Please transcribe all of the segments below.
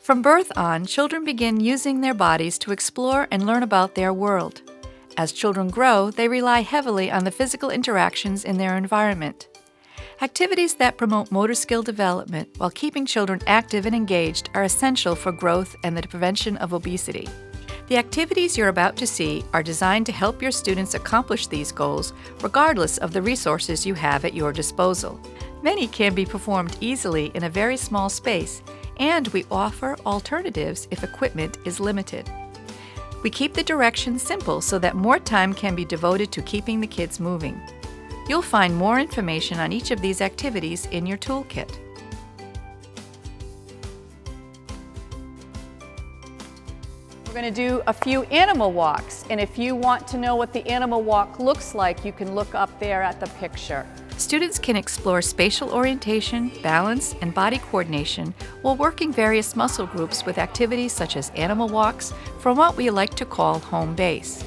From birth on, children begin using their bodies to explore and learn about their world. As children grow, they rely heavily on the physical interactions in their environment. Activities that promote motor skill development while keeping children active and engaged are essential for growth and the prevention of obesity. The activities you're about to see are designed to help your students accomplish these goals regardless of the resources you have at your disposal. Many can be performed easily in a very small space, and we offer alternatives if equipment is limited. We keep the directions simple so that more time can be devoted to keeping the kids moving. You'll find more information on each of these activities in your toolkit. We're going to do a few animal walks, and if you want to know what the animal walk looks like, you can look up there at the picture. Students can explore spatial orientation, balance, and body coordination while working various muscle groups with activities such as animal walks from what we like to call home base.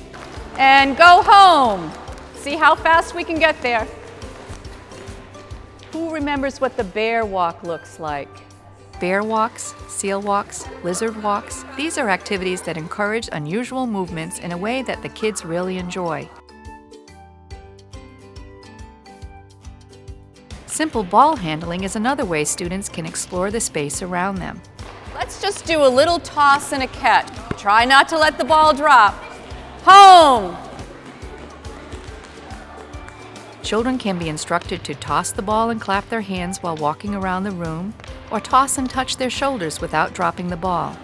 And go home! See how fast we can get there. Who remembers what the bear walk looks like? Bear walks, seal walks, lizard walks, these are activities that encourage unusual movements in a way that the kids really enjoy. Simple ball handling is another way students can explore the space around them. Let's just do a little toss and a catch. Try not to let the ball drop. Home! Children can be instructed to toss the ball and clap their hands while walking around the room, or toss and touch their shoulders without dropping the ball.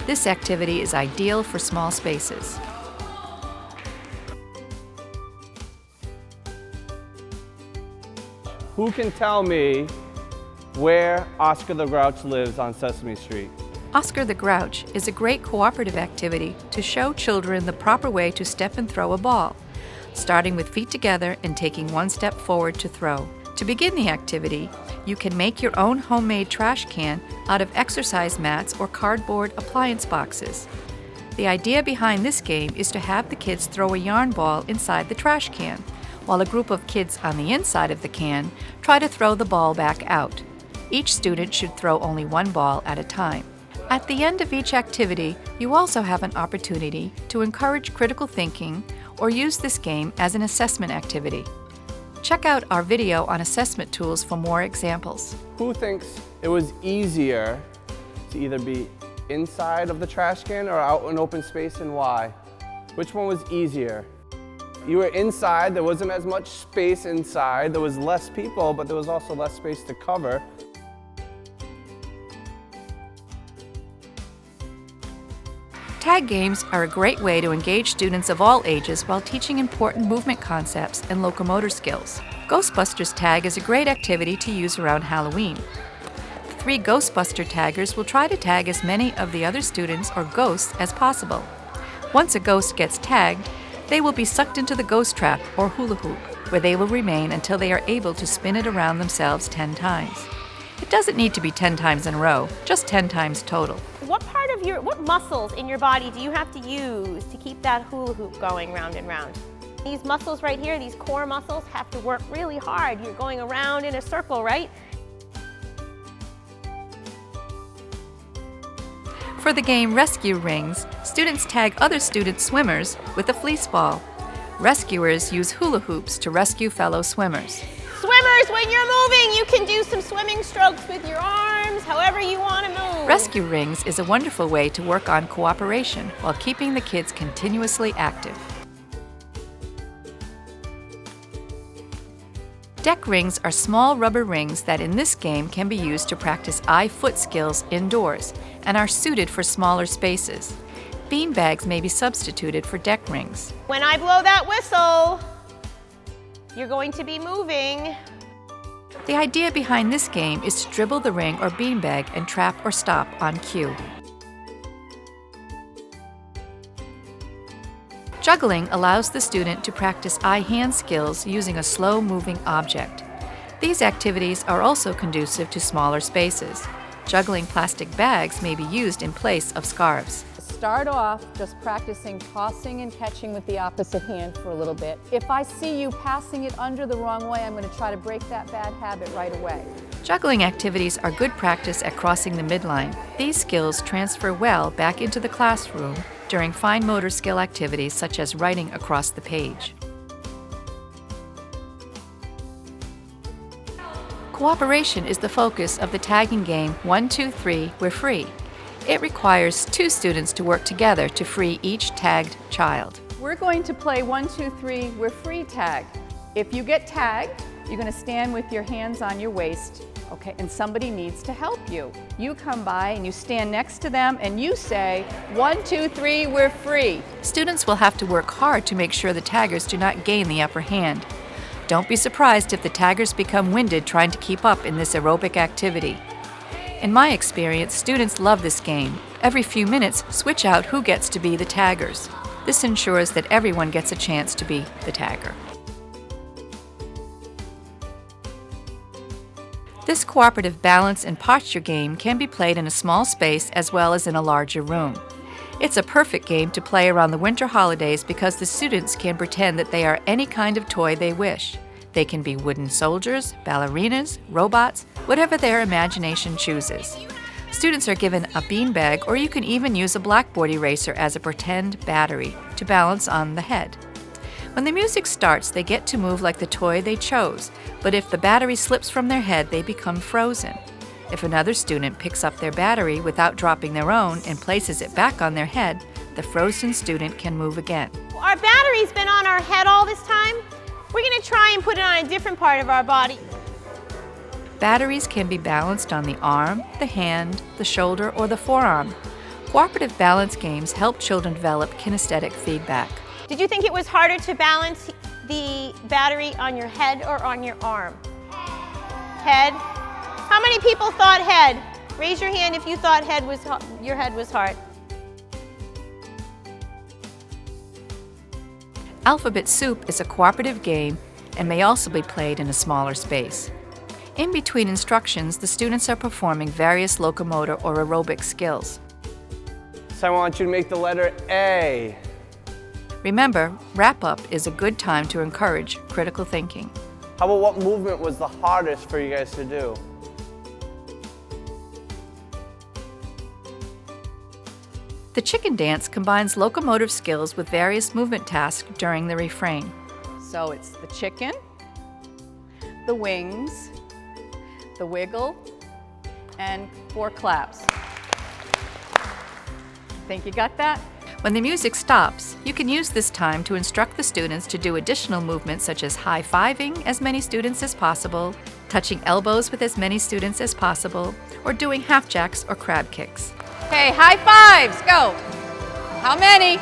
This activity is ideal for small spaces. Who can tell me where Oscar the Grouch lives on Sesame Street? Oscar the Grouch is a great cooperative activity to show children the proper way to step and throw a ball, starting with feet together and taking one step forward to throw. To begin the activity, you can make your own homemade trash can out of exercise mats or cardboard appliance boxes. The idea behind this game is to have the kids throw a yarn ball inside the trash can, while a group of kids on the inside of the can try to throw the ball back out. Each student should throw only one ball at a time. At the end of each activity, you also have an opportunity to encourage critical thinking or use this game as an assessment activity. Check out our video on assessment tools for more examples. Who thinks it was easier to either be inside of the trash can or out in open space, and why? Which one was easier? You were inside, there wasn't as much space inside, there was less people, but there was also less space to cover. Tag games are a great way to engage students of all ages while teaching important movement concepts and locomotor skills. Ghostbusters tag is a great activity to use around Halloween. The 3 Ghostbuster taggers will try to tag as many of the other students or ghosts as possible. Once a ghost gets tagged, they will be sucked into the ghost trap or hula hoop, where they will remain until they are able to spin it around themselves 10 times. It doesn't need to be 10 times in a row, just 10 times total. What muscles in your body do you have to use to keep that hula hoop going round and round? These muscles right here, these core muscles, have to work really hard. You're going around in a circle, right? For the game Rescue Rings, students tag other student swimmers with a fleece ball. Rescuers use hula hoops to rescue fellow swimmers. Swimmers, when you're moving, you can do some swimming strokes with your arms, however you want to move. Rescue Rings is a wonderful way to work on cooperation while keeping the kids continuously active. Deck rings are small rubber rings that in this game can be used to practice eye-foot skills indoors and are suited for smaller spaces. Bean bags may be substituted for deck rings. When I blow that whistle, you're going to be moving. The idea behind this game is to dribble the ring or beanbag and trap or stop on cue. Juggling allows the student to practice eye-hand skills using a slow-moving object. These activities are also conducive to smaller spaces. Juggling plastic bags may be used in place of scarves. Start off just practicing tossing and catching with the opposite hand for a little bit. If I see you passing it under the wrong way, I'm going to try to break that bad habit right away. Juggling activities are good practice at crossing the midline. These skills transfer well back into the classroom during fine motor skill activities such as writing across the page. Cooperation is the focus of the tagging game 1, 2, 3, We're Free. It requires 2 students to work together to free each tagged child. We're going to play 1, 2, 3, We're Free tag. If you get tagged, you're going to stand with your hands on your waist, okay, and somebody needs to help you. You come by and you stand next to them and you say, 1, 2, 3, we're free. Students will have to work hard to make sure the taggers do not gain the upper hand. Don't be surprised if the taggers become winded trying to keep up in this aerobic activity. In my experience, students love this game. Every few minutes, switch out who gets to be the taggers. This ensures that everyone gets a chance to be the tagger. This cooperative balance and posture game can be played in a small space as well as in a larger room. It's a perfect game to play around the winter holidays because the students can pretend that they are any kind of toy they wish. They can be wooden soldiers, ballerinas, robots, whatever their imagination chooses. Students are given a beanbag, or you can even use a blackboard eraser as a pretend battery to balance on the head. When the music starts, they get to move like the toy they chose, but if the battery slips from their head, they become frozen. If another student picks up their battery without dropping their own and places it back on their head, the frozen student can move again. Our battery's been on our head all this time. We're going to try and put it on a different part of our body. Batteries can be balanced on the arm, the hand, the shoulder, or the forearm. Cooperative balance games help children develop kinesthetic feedback. Did you think it was harder to balance the battery on your head or on your arm? Head? How many people thought head? Raise your hand if you thought your head was hard. Alphabet Soup is a cooperative game and may also be played in a smaller space. In between instructions, the students are performing various locomotor or aerobic skills. So I want you to make the letter A. Remember, wrap-up is a good time to encourage critical thinking. How about what movement was the hardest for you guys to do? The chicken dance combines locomotive skills with various movement tasks during the refrain. So it's the chicken, the wings, the wiggle, and 4 claps. Think you got that? When the music stops, you can use this time to instruct the students to do additional movements such as high-fiving as many students as possible, touching elbows with as many students as possible, or doing half jacks or crab kicks. Okay, high fives, go. How many?